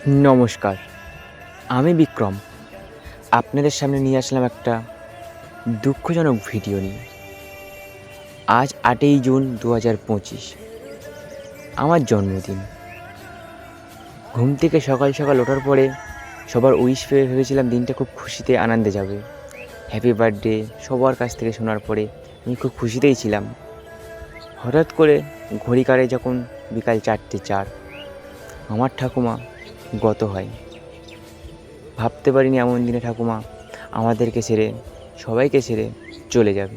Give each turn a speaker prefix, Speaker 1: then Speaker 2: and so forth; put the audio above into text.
Speaker 1: নমস্কার, আমি বিক্রম। আপনাদের সামনে নিয়ে আসলাম একটা দুঃখজনক ভিডিও নিয়ে। আজ ৮ই জুন ২০২৫, আমার জন্মদিন। ঘুম থেকে সকাল সকাল ওঠার পরে সবার উইশ পেয়ে ভেবেছিলাম দিনটা খুব খুশিতে আনন্দে যাবে। হ্যাপি বার্থডে সবার কাছ থেকে শোনার পরে আমি খুব খুশিতেই ছিলাম। হঠাৎ করে ঘড়ি কাঁটে যখন বিকাল ৪:০৪, আমার ঠাকুমা গত হয়। ভাবতে পারিনি এমন দিনে ঠাকুমা আমাদেরকে ছেড়ে, সবাইকে ছেড়ে চলে যাবে।